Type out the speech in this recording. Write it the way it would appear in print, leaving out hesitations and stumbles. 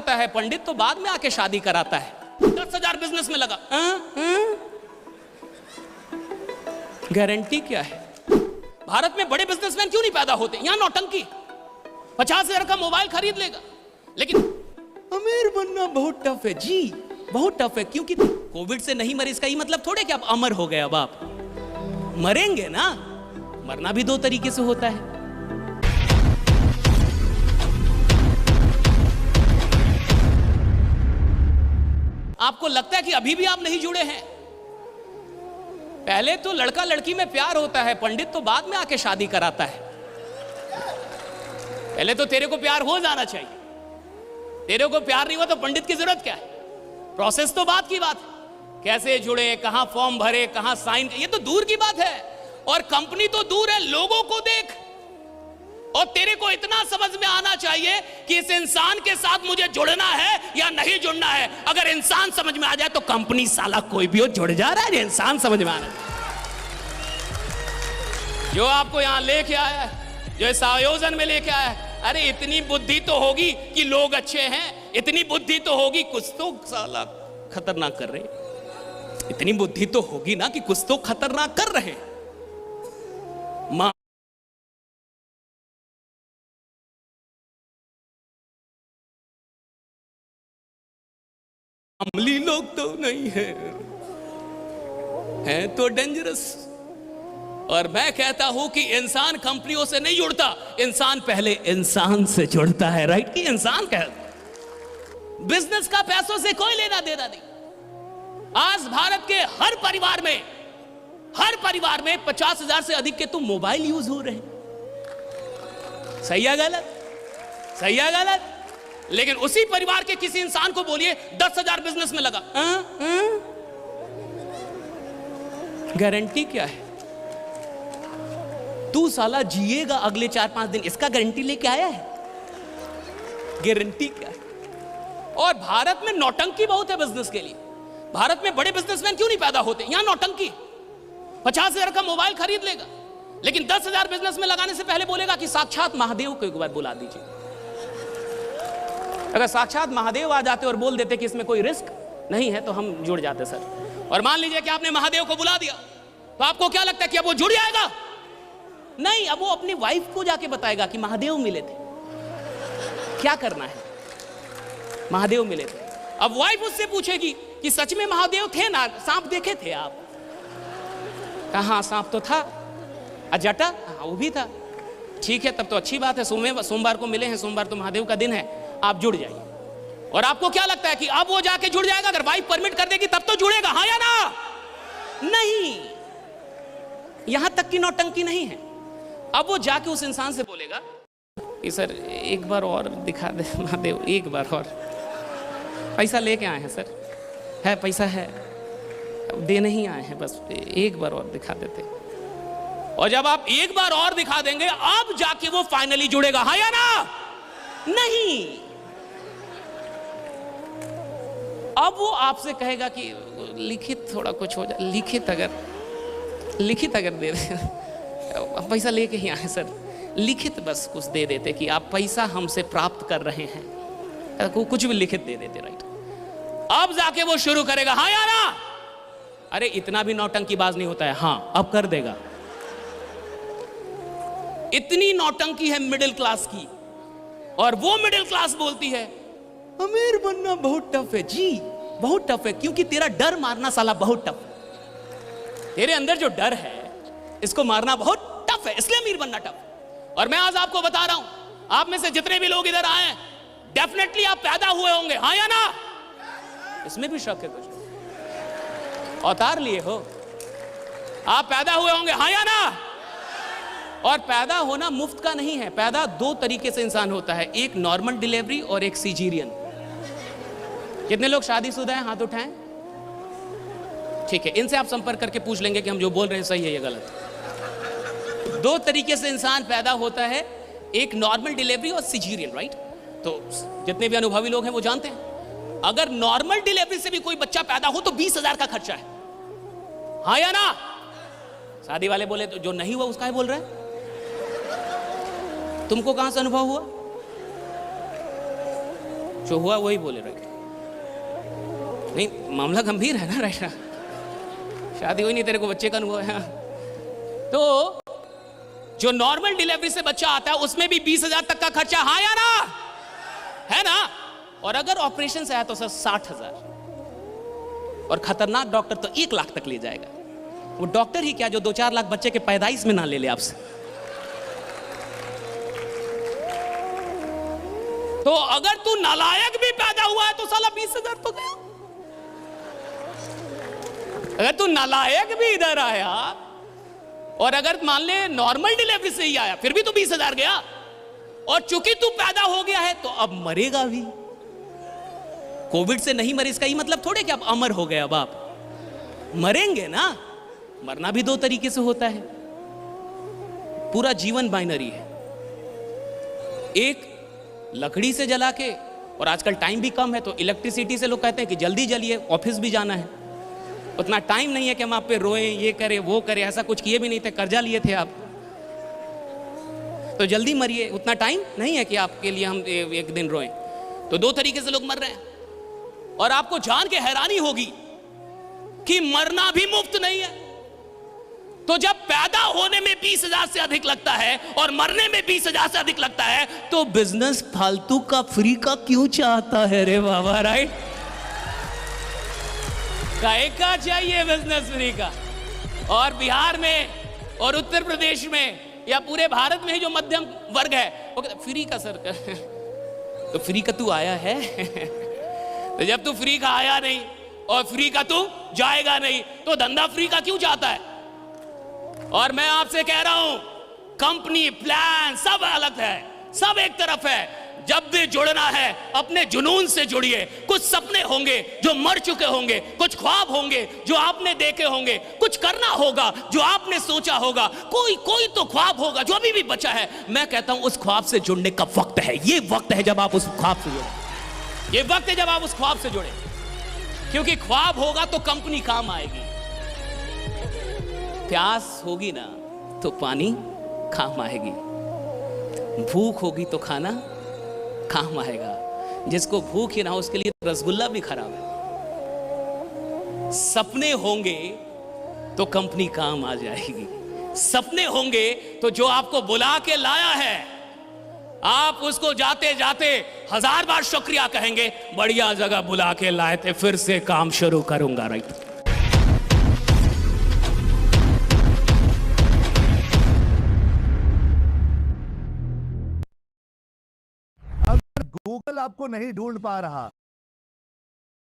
होता है, पंडित तो बाद में आके शादी कराता है। 10,000 बिजनेस में लगा, गारंटी क्या है? भारत में बड़े बिजनेसमैन क्यों नहीं पैदा होते? यहां नौटंकी। 50,000 का मोबाइल खरीद लेगा, लेकिन अमीर बनना बहुत टफ है जी, बहुत टफ है। क्योंकि कोविड से नहीं मरे इसका ये मतलब थोड़े कि आप अमर हो गए। अब आप मरेंगे ना, मरना भी दो तरीके से होता है। आपको लगता है कि अभी भी आप नहीं जुड़े हैं? पहले तो लड़का लड़की में प्यार होता है, पंडित तो बाद में आके शादी कराता है। पहले तो तेरे को प्यार हो जाना चाहिए। तेरे को प्यार नहीं हुआ तो पंडित की जरूरत क्या है? प्रोसेस तो बात की बात है, कैसे जुड़े, कहां फॉर्म भरे, कहां साइन, ये तो दूर की बात है। और कंपनी तो दूर है, लोगों को देख। और तेरे को इतना समझ में आना चाहिए कि इस इंसान के साथ मुझे जुड़ना है या नहीं जुड़ना है। अगर इंसान समझ में आ जाए तो कंपनी साला कोई भी हो जुड़ जा रहा है। इंसान समझ में आना चाहिए। जो आपको यहां लेके आया है, जो इस आयोजन में लेके आया है, अरे इतनी बुद्धि तो होगी कि लोग अच्छे हैं, इतनी बुद्धि तो होगी कुछ तो साला खतरनाक कर रहे, इतनी बुद्धि तो होगी ना कि कुछ तो खतरनाक कर रहे। मामूली लोग तो नहीं है तो डेंजरस। और मैं कहता हूं कि इंसान कंपनियों से नहीं जुड़ता, इंसान पहले इंसान से जुड़ता है। राइट? कि इंसान का बिजनेस का पैसों से कोई लेना देना नहीं। आज भारत के हर परिवार में 50,000 से अधिक के तो मोबाइल यूज हो रहे हैं। सही है गलत? सही है गलत? लेकिन उसी परिवार के किसी इंसान को बोलिए 10,000 बिजनेस में लगा, गारंटी क्या है? तू साला जिएगा अगले 4-5 दिन, इसका गारंटी लेके आया है? गारंटी क्या है? और भारत में नौटंकी बहुत है बिजनेस के लिए। भारत में बड़े बिजनेसमैन क्यों नहीं पैदा होते? यहां नौटंकी। 50,000 का मोबाइल खरीद लेगा, लेकिन 10,000 बिजनेस में लगाने से पहले बोलेगा कि साक्षात महादेव को एक बार बुला दीजिए। अगर साक्षात महादेव आ जाते और बोल देते कि इसमें कोई रिस्क नहीं है तो हम जुड़ जाते सर। और मान लीजिए कि आपने महादेव को बुला दिया, तो आपको क्या लगता है कि अब वो जुड़ जाएगा? नहीं, अब वो अपनी वाइफ को जाके बताएगा कि महादेव मिले थे। क्या करना है? महादेव मिले थे। अब वाइफ उससे पूछेगी कि सच में महादेव थे ना, सांप देखे थे आप? कहाँ सांप तो था। अजटा? हाँ वो भी था। ठीक है, तब तो अच्छी बात है, सोमवार को मिले हैं, सोमवार तो महादेव का दिन है, आप जुड़ जाइए। और आपको क्या लगता है कि अब वो जाके जुड़ जाएगा? अगर वाइफ परमिट कर देगी तब तो जुड़ेगा, हाँ या ना? नहीं, यहां तक की नौटंकी नहीं है। अब वो जाके उस इंसान से बोलेगा कि सर एक बार और दिखा दे महादेव, एक बार और। पैसा लेके आए हैं सर, है पैसा है, दे नहीं आए हैं, बस एक बार और दिखा देते। और जब आप एक बार और दिखा देंगे, अब जाके वो फाइनली जुड़ेगा, हाँ या ना? नहीं, अब वो आपसे कहेगा कि लिखित थोड़ा कुछ हो जाए, लिखित अगर दे दे। पैसा लेके ही आए सर, लिखित बस कुछ दे देते कि आप पैसा हमसे प्राप्त कर रहे हैं, कुछ भी लिखित दे देते। राइट? अब जाके वो शुरू करेगा, हाँ या ना? अरे इतना भी नौटंकीबाज नहीं होता है। हाँ, अब कर देगा। इतनी नौटंकी है मिडिल क्लास की, और वो मिडिल क्लास बोलती है अमीर बनना बहुत टफ है जी, बहुत टफ है। क्योंकि तेरा डर मारना साला बहुत टफ है। तेरे अंदर जो डर है इसको मारना बहुत टफ है, इसलिए अमीर बनना टफ। और मैं आज आपको बता रहा हूं, आप में से जितने भी लोग इधर आए, डेफिनेटली आप पैदा हुए होंगे, हाँ या ना? इसमें भी शक है कुछ? अवतार लिए हो, आप पैदा हुए होंगे, हाँ या ना? और पैदा होना मुफ्त का नहीं है। पैदा दो तरीके से इंसान होता है, एक नॉर्मल डिलीवरी और एक सीजेरियन। कितने लोग शादीशुदा हैं? हाथ उठाएं। ठीक है, इनसे आप संपर्क करके पूछ लेंगे कि हम जो बोल रहे हैं सही है या गलत। दो तरीके से इंसान पैदा होता है, एक नॉर्मल डिलीवरी और सीजेरियन। राइट? तो जितने भी अनुभवी लोग हैं वो जानते हैं, अगर नॉर्मल डिलीवरी से भी कोई बच्चा पैदा हो तो 20,000 का खर्चा है, हाँ या ना? शादी वाले बोले तो जो नहीं हुआ उसका ही बोल रहा है। तुमको कहां से अनुभव हुआ? जो हुआ वही बोले, राइट? नहीं, मामला गंभीर है ना, राइट? शादी हुई नहीं, तेरे को बच्चे का अनुभव है। तो जो नॉर्मल डिलीवरी से बच्चा आता है उसमें भी 20,000 तक का खर्चा, हाँ या ना? है ना? और अगर ऑपरेशन से आया तो सर 60,000, और खतरनाक डॉक्टर तो 1 लाख तक ले जाएगा। वो डॉक्टर ही क्या जो 2-4 लाख बच्चे के पैदाइश में ना ले ले आपसे। तो अगर तू नालायक भी पैदा हुआ है तो साला 20,000 तो गया। अगर तू नालायक भी इधर आया और अगर मान ले नॉर्मल डिलीवरी से ही आया फिर भी तो 20,000 गया। और चूंकि तू पैदा हो गया है तो अब मरेगा भी। कोविड से नहीं मरे इसका ही मतलब थोड़े कि अब अमर हो गए, अब आप मरेंगे ना। मरना भी 2 तरीके से होता है। पूरा जीवन बाइनरी है। एक लकड़ी से जला के, और आजकल टाइम भी कम है तो इलेक्ट्रिसिटी से लोग कहते हैं कि जल्दी जलिए, ऑफिस भी जाना है। उतना टाइम नहीं है कि हम आप पे रोएं, ये करें वो करें। ऐसा कुछ किए भी नहीं थे, कर्जा लिए थे आप, तो जल्दी मरिए। उतना टाइम नहीं है कि आपके लिए हम एक दिन रोएं। तो 2 तरीके से लोग मर रहे हैं। और आपको जान के हैरानी होगी कि मरना भी मुफ्त नहीं है। तो जब पैदा होने में 20,000 से अधिक लगता है और मरने में 20,000 से अधिक लगता है, तो बिजनेस फालतू का फ्री का क्यों चाहता है रे बाबा, राइट? काहे का चाहिए बिजनेस फ्री का? और बिहार में और उत्तर प्रदेश में या पूरे भारत में ही जो मध्यम वर्ग है वो कहता फ्री का सर। तो फ्री का तू आया है? तो जब तू फ्री का आया नहीं और फ्री का तू जाएगा नहीं तो धंधा फ्री का क्यों चाहता है? और मैं आपसे कह रहा हूं, कंपनी प्लान सब अलग है, सब एक तरफ है। जब भी जुड़ना है अपने जुनून से जुड़िए। कुछ सपने होंगे जो मर चुके होंगे, कुछ ख्वाब होंगे जो आपने देखे होंगे, कुछ करना होगा जो आपने सोचा होगा, कोई तो ख्वाब होगा जो अभी भी बचा है। मैं कहता हूं उस ख्वाब से जुड़ने का वक्त है। ये वक्त है जब आप उस ख्वाब से जुड़े। ये वक्त है जब आप उस ख्वाब से जुड़े, क्योंकि ख्वाब होगा तो कंपनी काम आएगी। प्यास होगी ना तो पानी काम आएगी, भूख होगी तो खाना काम आएगा। जिसको भूख ही ना हो उसके लिए रसगुल्ला भी खराब है। सपने होंगे तो कंपनी काम आ जाएगी। सपने होंगे तो जो आपको बुला के लाया है आप उसको जाते जाते 1000 बार शुक्रिया कहेंगे, बढ़िया जगह बुला के लाए थे, फिर से काम शुरू करूंगा, राइट? गूगल आपको नहीं ढूंढ पा रहा